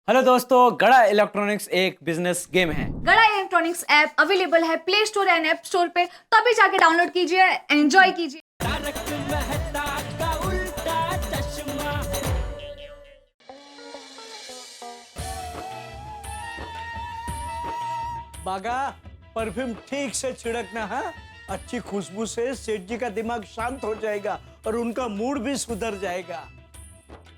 Hello दोस्तों, गड़ा electronics एक बिजनेस गेम है। गड़ा इलेक्ट्रॉनिक्स ऐप अवेलेबल है play store and app store पे, तो अभी जाके डाउनलोड कीजिए, एंजॉय कीजिए। बागा, परफ्यूम ठीक से छिड़कना। हाँ, अच्छी खुशबू से सेठ जी का दिमाग शांत हो जाएगा और उनका मूड भी सुधर जाएगा।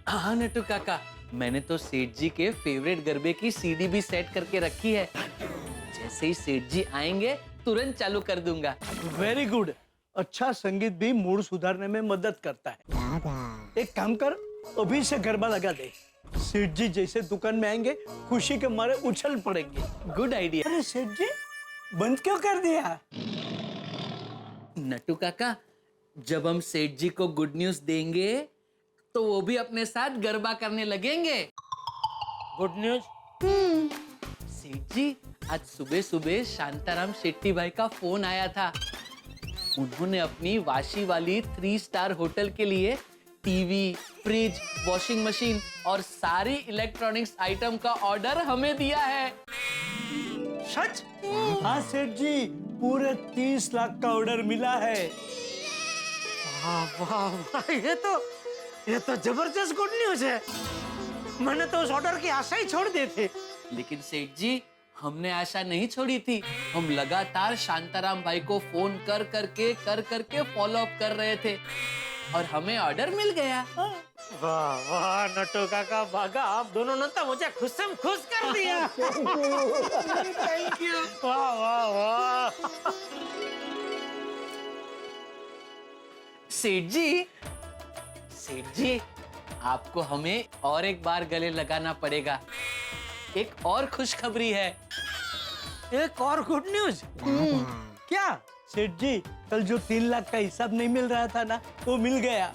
हाँ नटू काका, मैंने तो सेठ जी के फेवरेट गरबे की सीडी भी सेट करके रखी है। जैसे ही सेठ जी आएंगे तुरंत चालू कर दूंगा। Very good. अच्छा संगीत भी मूड सुधारने में मदद करता है। एक काम कर, अभी से गरबा लगा दे। सेठ जी जैसे दुकान में आएंगे खुशी के मारे उछल पड़ेंगे। Good idea. अरे सेठ जी, बंद क्यों कर दिया? नटू काका, जब हम सेठ जी को गुड न्यूज देंगे तो वो भी अपने साथ गरबा करने लगेंगे। Good news? सेठ जी, आज सुबह सुबह शांताराम शेट्टी भाई का फोन आया था। उन्होंने अपनी वाशी वाली 3 स्टार होटल के लिए टीवी, फ्रिज, वॉशिंग मशीन और सारी इलेक्ट्रॉनिक्स आइटम का ऑर्डर हमें दिया है। सच? हाँ सेठ जी, पूरे 30 लाख का ऑर्डर मिला है। वाह वाह वाह, ये तो जबरदस्त गुड न्यूज है। मैंने तो उस ऑर्डर की आशा ही छोड़ दी थी। लेकिन सेठ जी, हमने आशा नहीं छोड़ी थी। हम लगातार शांताराम भाई को फोन कर करके फॉलो अप कर रहे थे और हमें ऑर्डर मिल गया। वाह वाह नट्टू काका, बागा, आप दोनों ने तो मुझे खुश से खुश कर दिया। Thank you. वाह वाह वाह। सेठ जी, आपको हमें और एक बार गले लगाना पड़ेगा। एक और खुशखबरी है। एक और गुड न्यूज? क्या? सेठ जी, कल जो 3 लाख का हिसाब नहीं मिल रहा था ना, वो मिल गया।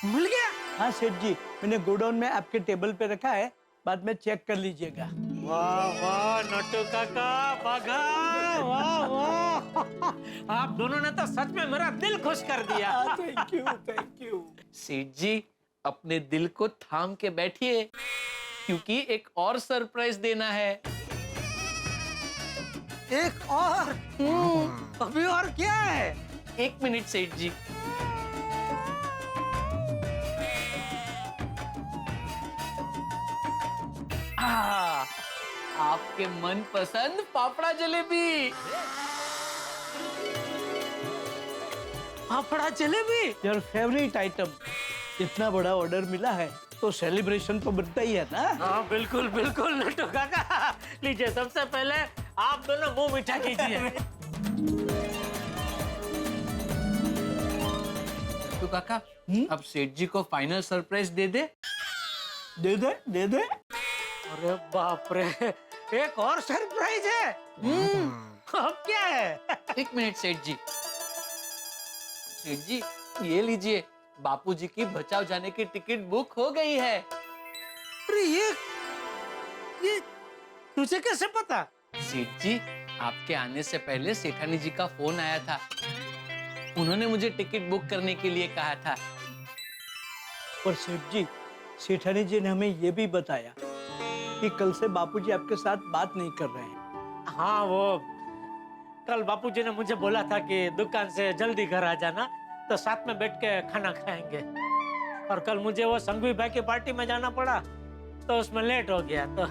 मिल गया? हाँ सेठ जी, मैंने गोडाउन में आपके टेबल पे रखा है, बाद में चेक कर लीजिएगा। वाह वाह नट्टू काका, बागा, वाह वाह। आप दोनों ने तो सच में मेरा दिल खुश कर दिया। Thank you, thank you. सेठ जी, अपने दिल को थाम के बैठिए, क्योंकि एक और सरप्राइज देना है। एक और? अभी और क्या है? 1 मिनट सेठ जी। आपके मनपसंद fafda jalebi. Fafda jalebi? Your favourite item. इतना बड़ा ऑर्डर मिला है तो सेलिब्रेशन तो बनता ही है ना। हाँ बिल्कुल बिल्कुल नट्टू काका। लीजिए, सबसे पहले आप दोनों मुंह मीठा कीजिए। तो काका, अब सेठ जी को फाइनल सरप्राइज दे दे। दे दे, दे दे। अरे बाप रे, एक और सरप्राइज है। अब क्या है? 1 मिनट सेठ जी। सेठ जी, ये लीजिए, बापूजी की बचाव जाने की टिकट बुक हो गई है। अरे ये तुझे कैसे पता? सेठ जी, आपके आने से पहले सेठानी जी का फोन आया था। उन्होंने मुझे टिकट बुक करने के लिए कहा था। और सेठ जी, सेठानी जी ने हमें ये भी बताया कि कल से बापूजी आपके साथ बात नहीं कर रहे हैं। हाँ, वो कल बापूजी ने मुझे बोला था कि दुकान से जल्दी घर आ जाना, तो साथ में बैठ के खाना खाएंगे। और कल मुझे वो संघवी भाई की पार्टी में जाना पड़ा, तो उसमें लेट हो गया, तो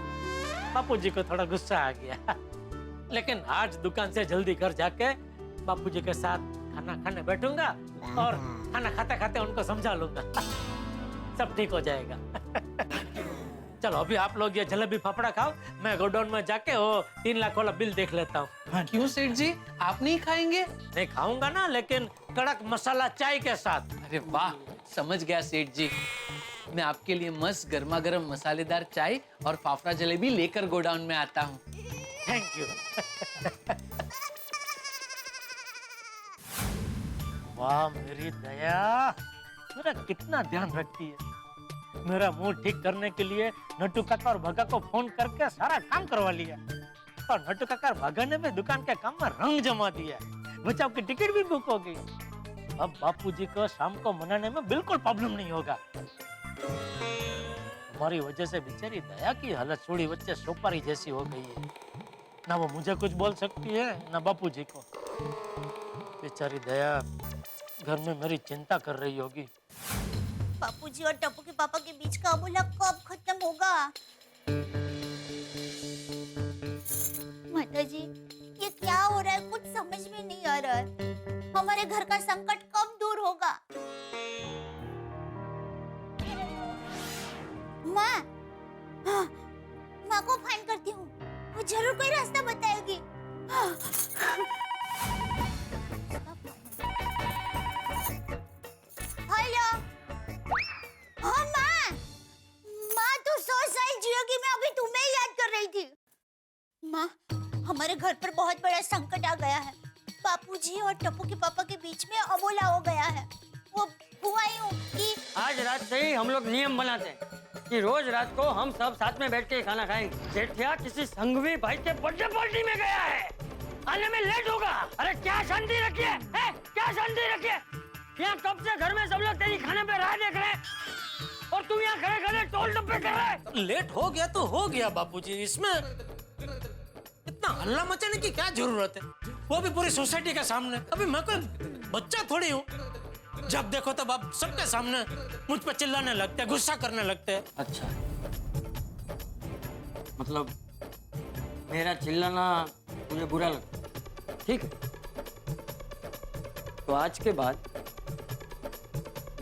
बापूजी को थोड़ा गुस्सा आ गया। लेकिन आज दुकान से जल्दी घर जाके बापूजी के साथ खाना खाने बैठूंगा और खाना खाते खाते उनको समझा लूंगा। सब ठीक हो जाएगा। चलो अभी आप लोग ये जलेबी फाफड़ा खाओ, मैं गोडाउन में जाके वो 3 लाख वाला बिल देख लेता हूँ। क्यों सेठ जी, आप नहीं खाएंगे? नहीं खाऊंगा ना, लेकिन कड़क मसाला चाय के साथ। अरे वाह, समझ गया सेठ जी। मैं आपके लिए मस्त गर्मा गर्म मसालेदार चाय और फाफड़ा जलेबी लेकर गोडाउन में आता हूँ। Thank you. वाह मेरी दया, मेरा कितना ध्यान रखती है। मेरा मूड ठीक करने के लिए नट्टू काका और भगा को फोन करके सारा काम करवा लिया, और नट्टू काका और भगा ने भी दुकान के काम में रंग जमा दिया। बचाव की टिकट भी बुक हो गई। अब बापूजी को शाम को मनाने में बिल्कुल प्रॉब्लम नहीं होगा। तुम्हारी वजह से बेचारी दया की हालत छोड़ी बच्चे सोपारी जैसी हो गई है। ना वो मुझे कुछ बोल सकती है ना बापूजी को। बेचारी दया घर में मेरी चिंता कर रही होगी। बापूजी और टप्पू के पापा के बीच का अबोला कब खत्म होगा? माता जी, ये क्या हो रहा है? कुछ समझ में नहीं आ रहा है। हमारे घर का संकट कब दूर होगा? माँ, हाँ, माँ को फोन करती हूँ, वो जरूर कोई रास्ता बताएगी। हेलो, हाँ माँ, माँ तू 100 साल जियोगी, मैं अभी तुम्हें ही याद कर रही थी। माँ, हमारे घर पर बहुत बड़ा संकट आ गया है। बापूजी और टप्पू के पापा के बीच में अबोला हो गया है। वो हुआ यूं कि आज रात से ही हम लोग नियम बनाते हैं कि रोज रात को हम सब साथ में बैठ के खाना खाएंगे। जेठिया किसी संघवी भाई के बर्थडे पार्टी में गया है, आने में लेट होगा। अरे क्या शांति रखी है? क्या शांति रखी है? यहाँ कब से घर में सब लोग तेरी खाने पे राह देख रहे हैं और तुम यहाँ खड़े खड़े टोल टप्पे कर रहे हैं। लेट हो गया तो हो गया बापूजी, इसमें इतना हल्ला मचाने की क्या जरूरत है? वो भी पूरी सोसाइटी के सामने। अभी मैं कोई बच्चा थोड़ी हूँ, जब देखो तब आप सबके सामने मुझ पर चिल्लाने लगते हैं, गुस्सा करने लगते हैं। अच्छा, मतलब मेरा चिल्लाना मुझे बुरा लगता, ठीक है? तो आज के बाद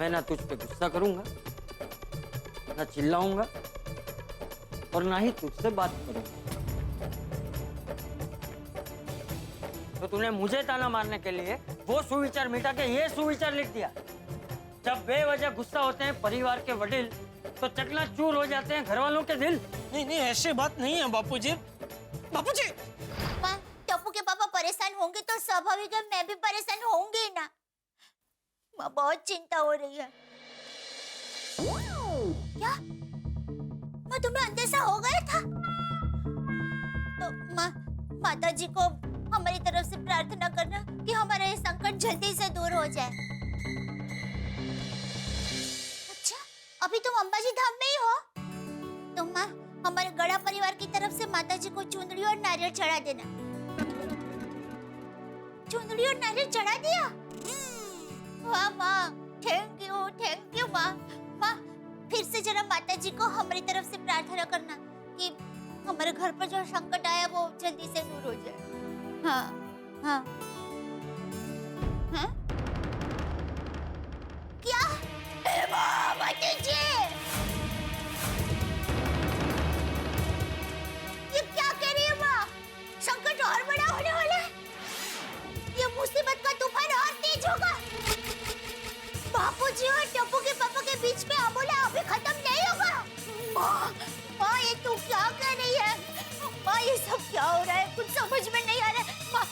मैं ना तुझ पे गुस्सा करूंगा, ना चिल्लाऊंगा और ना ही तुझसे बात करूंगा। तो तूने मुझे ताना मारने के लिए वो सुविचार मिटा के ये सुविचार लिख दिया। जब बेवजह गुस्सा होते हैं परिवार के वडील तो चकनाचूर हो जाते हैं घर वालों के दिल। नहीं नहीं, ऐसी बात नहीं है बापूजी। बापूजी, माँ, टप्पू के पापा परेशान होंगे तो स्वाभाविक है मैं भी परेशान होंगी ना। माँ, बहुत चिंता हो रही है। क्या माँ, तुम्हें अंदेशा हो गया था? तो माँ, माता जी को हमारी तरफ से प्रार्थना करना कि हमारा ये संकट जल्दी से दूर हो जाए। अच्छा, अभी तुम अंबाजी धाम में ही हो? तो माँ, हमारे गड़ा परिवार की तरफ से माता जी को चुंदड़ी और नारियल चढ़ा देना। चुंदड़ी और नारियल चढ़ा दिया? वाह माँ, थैंक यू माँ। माँ, फिर से जरा माता जी को हमारी तरफ से प्रार्थना करना कि हमारे घर पर जो संकट आया वो जल्दी से दूर हो जाए। हाँ हाँ हाँ, क्या? माता जी, ये क्या कह रही है माँ? संकट और बड़ा होने वाला है। ये मुसीबत का तूफान और तेज होगा। बापूजी और टप्पू के पापा के बीच में अबोला अभी खत्म नहीं होगा। माँ, माँ, ये तू क्या कर रही है? माँ, ये सब क्या हो रहा है? कुछ समझ में नहीं आ रहा है। माँ,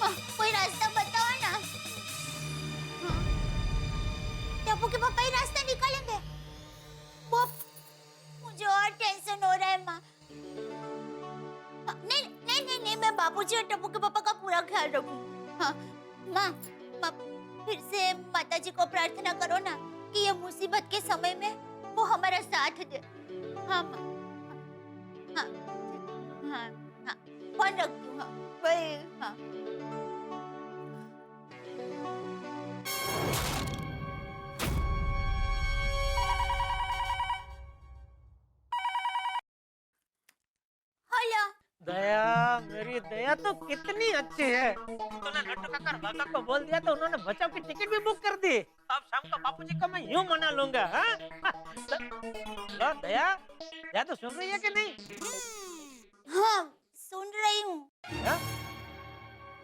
माँ, कोई रास्ता बताओ ना। हाँ, टप्पू के पापा ही रास्ता निकालेंगे? वो मुझे और टेंशन हो रहा है माँ। नहीं नहीं नहीं नहीं, मैं बापूजी और टप्पू के पापा का पूरा ख्याल रखूं। हाँ माँ, माँ, फिर से माता जी को प्रार्थना करो ना कि ये मुसीबत के समय में वो हमारा साथ दे। हाँ माँ, हाँ हाँ हाँ, फोन रखती हूँ। हाँ, वही, हाँ। हेलो, दया, मेरी दया तो कितनी अच्छी है। तूने लड्डू काका बाबा को बोल दिया तो उन्होंने बचाव की टिकट भी बुक कर दी। अब शाम को बापूजी को मैं यूं मना लूंगा। हाँ? लो दया, दया तो सुन रही है कि नहीं? हाँ सुन रही हूँ। हाँ?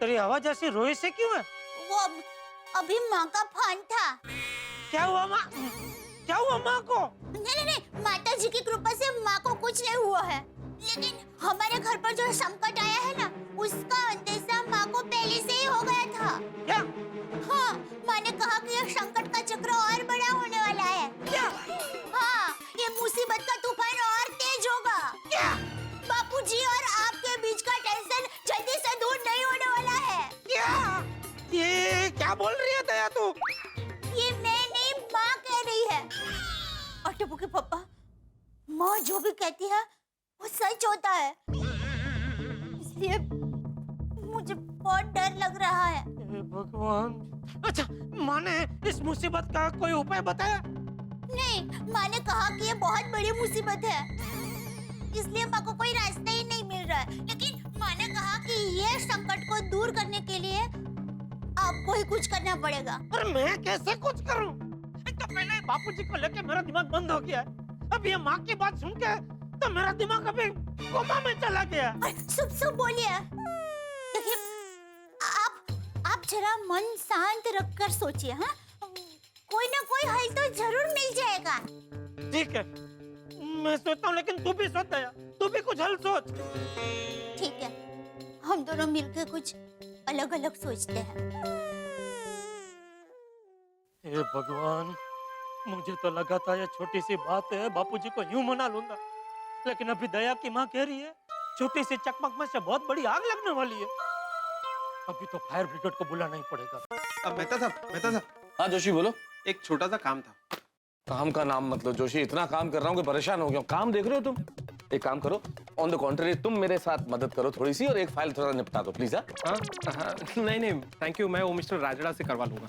तेरी आवाज ऐसी रोई से क्यों है? वो अभी माँ का फोन था। क्या हुआ माँ? क्या हुआ माँ को? नहीं नहीं नहीं, माता जी की कृपा से माँ को कुछ नहीं हुआ है, लेकिन हमारे घर पर जो संकट आया है ना, उसका अंदेशा माँ को पहले से ही हो गया था। क्या? हाँ, माँ ने कहा कि यह संकट का चक्र और बड़ा होने वाला है। क्या? हाँ, ये मुसीबत का तूफान और तेज होगा। क्या? बापूजी और आपके बीच का टेंशन जल्दी से दूर नहीं होने वाला है। क्या? ये क्या बोल रही है दया तू? ये मैं नहीं, माँ कह रही है। और टप्पू के पापा, माँ जो भी कहती है वो सच होता है, इसलिए मुझे बहुत डर लग रहा है। हे भगवान। अच्छा, माँ ने इस मुसीबत का कोई उपाय बताया? नहीं, माँ ने कहा कि ये बहुत बड़ी मुसीबत है, इसलिए माँ को कोई रास्ता ही नहीं मिल रहा है। लेकिन माँ ने कहा कि ये संकट को दूर करने के लिए आपको ही कुछ करना पड़ेगा। पर मैं कैसे कुछ करूं? एक तो पहले बापूजी को लेके मेरा दिमाग बंद हो गया है। अब ये माँ की बात सुन के तो मेरा दिमाग अभी कोमा में चला गया। शुभ बोलिए। देखिए, आप जरा मन शांत रखकर सोचिए। हाँ, कोई ना कोई हल तो जरूर मिल जाएगा। ठीक है, मैं सोचता हूँ, लेकिन तू भी सोच दया, तू भी कुछ हल सोच। ठीक है, हम दोनों मिलकर कुछ अलग अलग सोचते हैं। हे भगवान, मुझे तो लगा था ये छोटी सी बात है, बापूजी को यूं मना लूंगा, लेकिन अभी दया की माँ कह रही है छोटी सी चकमक में से बहुत बड़ी आग लगने वाली है। अभी तो फायर ब्रिगेड को बुलाना ही पड़ेगा। अब मेहता साहब। हाँ जोशी बोलो। एक छोटा सा काम था। काम का नाम मतलब जोशी, इतना काम कर रहा हूँ कि परेशान हो गया हूँ। काम देख रहे हो तुम? एक काम करो, ऑन द कॉन्ट्री तुम मेरे साथ मदद करो थोड़ी सी, और एक फाइल थोड़ा निपटा दो प्लीज। हाँ, नहीं थैंक यू, मैं वो मिस्टर राजड़ा से करवा लूंगा।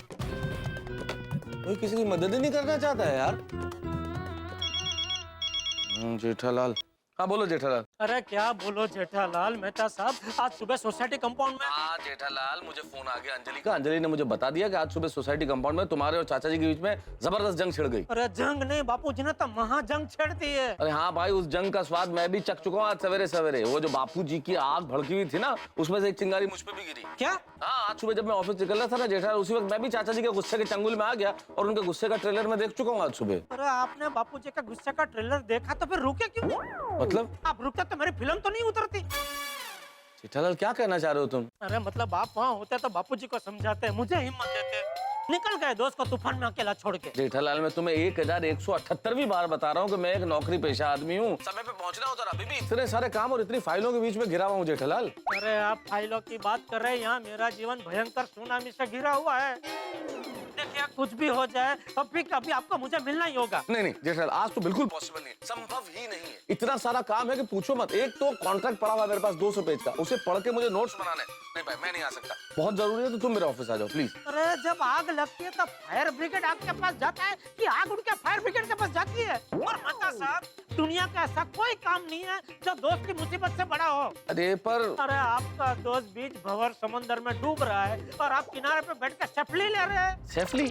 कोई किसी की मदद ही नहीं करना चाहता है यार। जेठालाल। हाँ बोलो जेठालाल। अरे क्या बोलो जेठालाल, मेहता साहब आज सुबह सोसाइटी कंपाउंड में। हाँ जेठालाल, मुझे फोन आ गया अंजलि का। अंजलि ने मुझे बता दिया कि आज सुबह सोसाइटी कंपाउंड में तुम्हारे और चाचा जी के बीच में जबरदस्त जंग छिड़ गई। अरे जंग नहीं, बापूजी ने तो महाजंग छेड़ दी है। अरे हाँ भाई, उस जंग का स्वाद मैं भी चख चुका हूँ आज सवेरे सवेरे। वो जो बापूजी की आग भड़की हुई थी ना, उसमें से एक चिंगारी मुझ पे भी गिरी। क्या? हाँ, आज सुबह जब मैं ऑफिस निकल रहा था ना जेठालाल, उसी वक्त मैं भी चाचा जी के गुस्से के चंगुल में आ गया, और उनके गुस्से का ट्रेलर मैं देख चुका हूँ आज सुबह। अरे आपने बापूजी का गुस्से का ट्रेलर देखा तो फिर रुके क्यों नहीं? मतलब? आप रुकते तो मेरी फिल्म तो नहीं उतरती। जेठालाल क्या कहना चाह रहे हो तुम? अरे मतलब आप वहाँ होते तो बापूजी को समझाते, मुझे हिम्मत देते। निकल गए दोस्त को तूफान में अकेला छोड़ के। जेठालाल, मैं तुम्हें 1178वीं बार बता रहा हूँ कि मैं एक नौकरी पेशा आदमी हूँ। समय पे पहुँचना होता ना, अभी भी इतने सारे काम और इतनी फाइलों के बीच में घिरा हुआ हूँ जेठालाल। अरे आप फाइलों की बात कर रहे हैं, यहाँ मेरा जीवन भयंकर सुनामी से घिरा हुआ है। देखिए कुछ भी हो जाए कभी आपको मुझे मिलना ही होगा। नहीं जेठालाल, आज तो बिल्कुल पॉसिबल नहीं, संभव ही नहीं है। इतना सारा काम है कि पूछो मत। एक तो कॉन्ट्रैक्ट पड़ा हुआ मेरे पास 200 पेज का, उसे पढ़ के मुझे नोट्स बनाने। नहीं भाई, मैं नहीं आ सकता, बहुत जरूरी है, तो तुम मेरे ऑफिस आ जाओ प्लीज। अरे जब आग लगती है तो फायर ब्रिगेड आपके पास जाता है कि आग उड़ के फायर ब्रिगेड के पास जाती है? और मेहता साहब, दुनिया का ऐसा कोई काम नहीं है जो दोस्त की मुसीबत से बड़ा हो। अरे पर अरे आपका दोस्त बीच भंवर समंदर में डूब रहा है और आप किनारे पे बैठ कर सेल्फी ले रहे हैं। सेल्फी?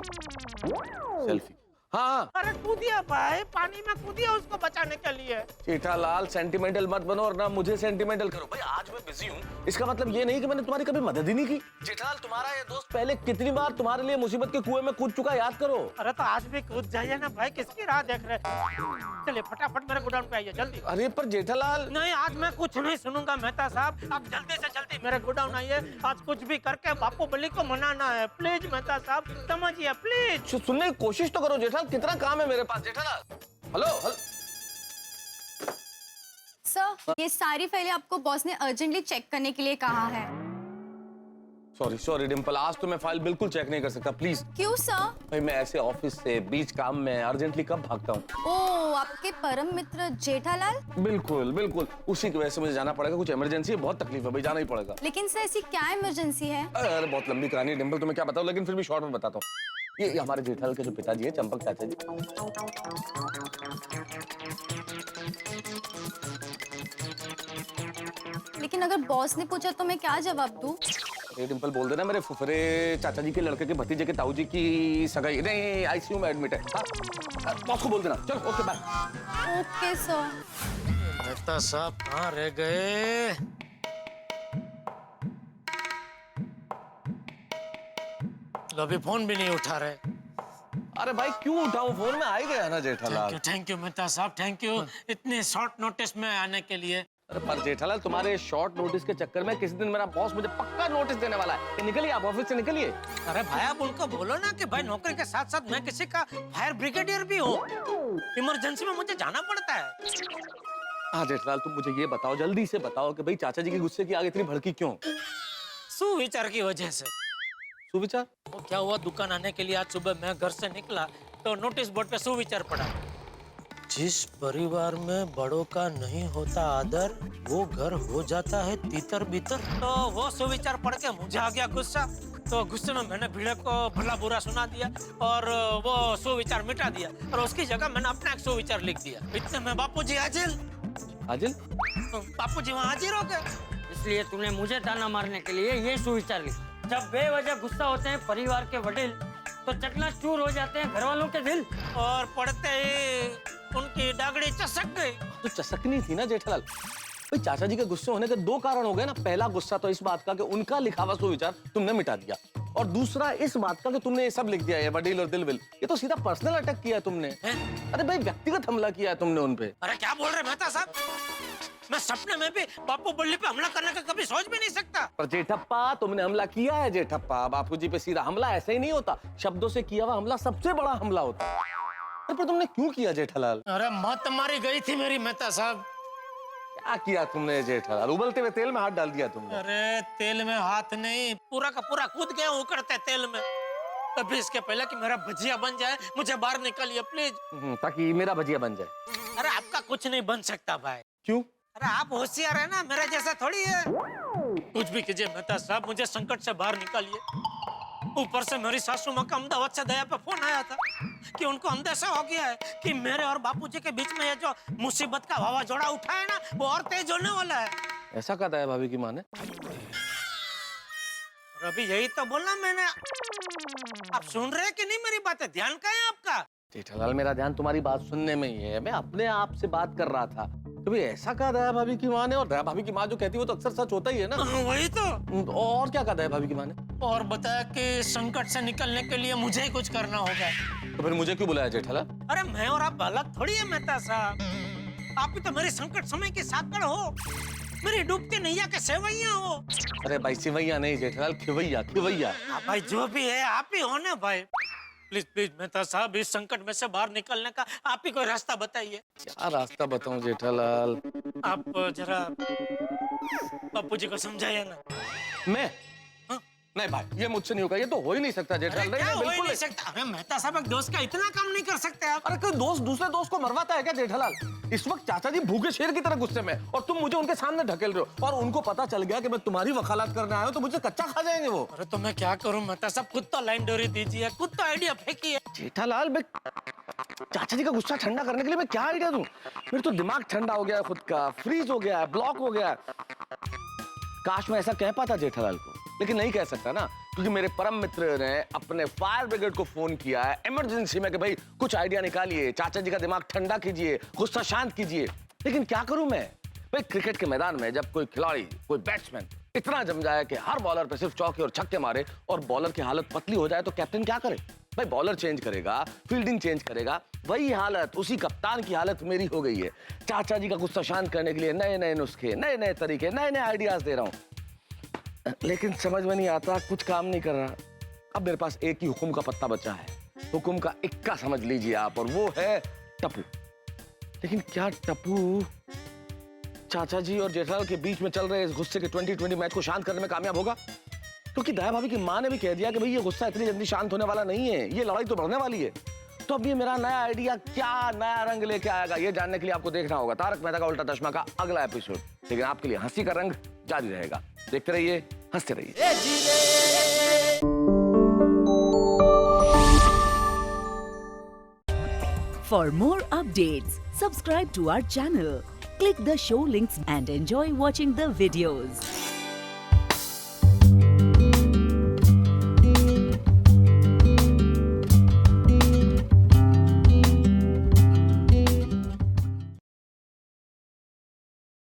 हाँ। अरे कूदिए भाई, पानी में कूदिए उसको बचाने के लिए। जेठालाल, सेंटिमेंटल मत बनो और ना मुझे सेंटिमेंटल करो। भाई आज मैं बिजी हूँ, इसका मतलब ये नहीं कि मैंने तुम्हारी कभी मदद ही नहीं की। जेठालाल, तुम्हारा ये दोस्त पहले कितनी बार तुम्हारे लिए मुसीबत के कुएं में कूद चुका, याद करो। अरे तो आज भी कूद जाइए ना भाई, किसकी राह देख रहे हैं? चलिए फटाफट मेरे गोडाउन पे आइए जल्दी। अरे पर जेठालाल। नहीं, आज मैं कुछ नहीं सुनूंगा मेहता साहब, आप जल्दी से जल्दी मेरे गोडाउन आइए। आज कुछ भी करके बापू बली को मनाना है, प्लीज मेहता साहब समझिए प्लीज। सुनने की कोशिश तो करो जेठालाल, कितना काम है मेरे पास। जेठालाल हेलो। सर, ये सारी फाइलें आपको बॉस ने अर्जेंटली चेक करने के लिए कहा है। सॉरी डिम्पल, आज तो मैं फाइल बिल्कुल चेक नहीं कर सकता, प्लीज। क्यों सर? भाई मैं ऐसे ऑफिस से बीच काम में अर्जेंटली कब भागता हूँ। ओ, आपके परम मित्र जेठालाल? बिल्कुल उसी की वजह से मुझे जाना पड़ेगा। कुछ इमरजेंसी है, बहुत तकलीफ है भाई, जाना ही पड़ेगा। लेकिन सर ऐसी क्या इमरजेंसी है? अरे बहुत लंबी कहानी है डिम्पल, तुम्हें क्या बताऊं, लेकिन फिर भी शॉर्ट में बताता हूँ। ये हमारे जेठालाल के जो पिताजी है, चंपक चाचा जी, लेकिन अगर बॉस ने पूछा तो मैं क्या जवाब दूं? ये डिम्पल बोल देना मेरे फुफरे चाचा जी के लड़के के भतीजे के ताऊ जी की सगाई। नहीं, आईसीयू में एडमिट है। हाँ, बॉस को बोल देना। चलो okay bye. Okay sir. Mehta साहब कहाँ रह गए? अभी फोन भी नहीं उठा रहे। अरे भाई क्यों उठाऊं, फोन में आ ही गया ना जेठालाल। थैंक यू मेहता साहब, थैंक यू इतने शॉर्ट नोटिस में आने के लिए। अरे पर जेठालाल, तुम्हारे शॉर्ट नोटिस के चक्कर में किसी दिन मेरा बॉस मुझे पक्का नोटिस देने वाला है कि निकलिए आप ऑफिस से निकलिए। अरे भाई आप उनको बोलो ना कि भाई नौकरी के साथ साथ मैं किसी का फायर ब्रिगेडियर भी हूँ, इमरजेंसी में मुझे जाना पड़ता है। हाँ जेठालाल, तुम मुझे ये बताओ, जल्दी से बताओ कि भाई चाचा जी के गुस्से की आग इतनी भड़की क्यों? सुविचार की वजह से। सुविचार? वो क्या हुआ, दुकान आने के लिए आज सुबह मैं घर से निकला तो नोटिस बोर्ड पे सुविचार पड़ा। जिस परिवार में बड़ों का नहीं होता आदर, वो घर हो जाता है तीतर बीतर। तो वो सुविचार पढ़ के मुझे आ गया गुस्सा। तो गुस्से में मैंने भिड़े को भला बुरा सुना दिया और वो सुविचार मिटा दिया और उसकी जगह मैंने अपना एक सुविचार लिख दिया। इतने में बापूजी हाजिर। हाजिर? बापूजी वहाँ हाजिर हो गए। इसलिए तूने मुझे ताना मारने के लिए ये सुविचार लिखा। जब बेवजह गुस्सा होते हैं परिवार के वडील तो चकनाचूर हो जाते हैं घर वालों के दिल। और पढ़ते ही उनकी डागड़ी चसक गई। तो चसकनी थी ना जेठालाल। भाई चाचा जी के गुस्से होने के दो कारण हो गए ना। पहला गुस्सा तो इस बात का कि उनका लिखा हुआ सुविचार तुमने मिटा दिया, और दूसरा इस बात का कि तुमने ये सब लिख दिया है, वडील और दिलविल। ये तो सीधा पर्सनल अटैक किया है तुमने। अरे भाई व्यक्तिगत हमला किया है तुमने उनपे। अरे क्या बोल रहे मेहता साहब, मैं सपने में भी बापू बल्ली पे हमला करने का कभी सोच भी नहीं सकता। पर जेठप्पा तुमने हमला किया है जेठप्पा। बापूजी पे सीधा हमला ऐसे ही नहीं होता, शब्दों से किया हुआ हमला सबसे बड़ा हमला होता है। अरे पर तुमने क्यों किया जेठालाल? अरे मत मारी गई थी मेरी मेहता साहब। क्या किया तुमने जेठालाल? उबलते हुए तेल में हाथ डाल दिया तुमने। अरे तेल में हाथ नहीं, पूरा का पूरा कूद गया उकड़ते तेल में। अभी इसके पहले कि मेरा भजिया बन जाए मुझे बाहर निकालिए प्लीज। ताकि मेरा भजिया बन जाए। अरे आपका कुछ नहीं बन सकता भाई। क्यों? अरे आप होशियार है ना, मेरा जैसा थोड़ी है। कुछ भी कीजिए मेहता साहब, मुझे संकट से बाहर निकालिए। ऊपर से मेरी सासू माँ का अहमदाबाद से दया पे फोन आया था कि उनको अंदेशा हो गया है कि मेरे और बापूजी के बीच में ये जो मुसीबत का वावाजोड़ा उठा है ना, वो और तेज होने वाला है। ऐसा कहा है भाभी की माँ ने? अभी यही तो बोला मैंने। आप सुन रहे हैं कि नहीं मेरी बातें? ध्यान कहाँ है आपका? जेठालाल मेरा ध्यान तुम्हारी बात सुनने में ही है। मैं अपने आप से बात कर रहा था। कभी ऐसा कहा दया भाभी की माँ ने? और दया भाभी की माँ जो कहती है वो तो अक्सर सच होता ही है ना। वही तो। और क्या कहा दया भाभी की माँ ने? और बताया कि संकट से निकलने के लिए मुझे ही कुछ करना होगा। तो फिर मुझे क्यों बुलाया जेठालाल? अरे मैं और आप अलग थोड़ी है मेहता साहब। आप भी तो मेरे संकट समय की साकड़ हो, मेरी डूबती नैया के सेवैया हो। अरे भाई सेवैया नहीं जेठालाल, खिवैया खिवैया। भाई जो भी है आप ही हो ना भाई। प्लीज प्लीज मेहता साहब, इस संकट में से बाहर निकलने का आप ही कोई रास्ता बताइए। क्या रास्ता बताऊं जेठालाल? आप जरा बापूजी को समझाइए ना। मैं? नहीं भाई ये मुझसे नहीं होगा, ये तो हो ही नहीं सकता जेठालाल। क्या हो ही बिल्कुल नहीं सकता? अरे मेहता साहब, एक दोस्त का इतना काम नहीं कर सकते आप? अरे कोई दोस्त दूसरे दोस्त को मरवाता है क्या जेठालाल? इस वक्त चाचा जी भूखे शेर की तरह गुस्से में, और तुम मुझे उनके सामने ढकेल रहे हो। और उनको पता चल गया कि मैं तुम्हारी वकालत करने आया हूं तो मुझे कच्चा खा जाएंगे वो। अरे तो मैं क्या करूं मेहता साहब, खुद तो लाइन डोरी दीजिए, खुद तो आइडिया फेंकिए। जेठालाल मैं चाचा जी का गुस्सा ठंडा करने के लिए मैं क्या आइडिया दूं? मेरा तो दिमाग ठंडा हो गया है, खुद का फ्रीज हो गया है, ब्लॉक हो गया है। काश मैं ऐसा कह पाता जेठालाल को, लेकिन नहीं कह सकता ना, क्योंकि मेरे परम मित्र ने अपने फायर ब्रिगेड को फोन किया है इमरजेंसी में कि भाई कुछ आइडिया निकालिए, चाचा जी का दिमाग ठंडा कीजिए, गुस्सा शांत कीजिए। लेकिन क्या करूं मैं? भाई क्रिकेट के मैदान में जब कोई खिलाड़ी, कोई बैट्समैन इतना जम जाए कि हर बॉलर पे सिर्फ चौके और छक्के मारे और बॉलर की हालत पतली हो जाए तो कैप्टन क्या करे? भाई बॉलर चेंज करेगा, फील्डिंग चेंज करेगा, वही हालत, उसी कप्तान की हालत मेरी हो गई है। चाचा जी का गुस्सा शांत करने के लिए नए नए नुस्खे, नए नए तरीके, नए नए आइडियाज दे रहा हूं, लेकिन समझ में नहीं आता, कुछ काम नहीं कर रहा। अब मेरे पास एक ही हुक्म का पत्ता बचा है, हुक्म का इक्का समझ लीजिए आप, और वो है टप्पू। लेकिन क्या टप्पू चाचा जी और जेठालाल के बीच में चल रहे इस गुस्से के 2020 मैच को शांत करने में कामयाब होगा? क्योंकि दया भाभी की माँ ने भी कह दिया कि भाई ये गुस्सा इतनी जल्दी शांत होने वाला नहीं है, ये लड़ाई तो बढ़ने वाली है। तो अब ये मेरा नया आइडिया क्या नया रंग लेके आएगा, ये जानने के लिए आपको देखना होगा तारक मेहता का उल्टा चश्मा का अगला एपिसोड। लेकिन आपके लिए हंसी का रंग जारी रहेगा, देखते रहिए, हंसते रहिए। For more updates, subscribe to our channel, click the show links and enjoy watching the videos.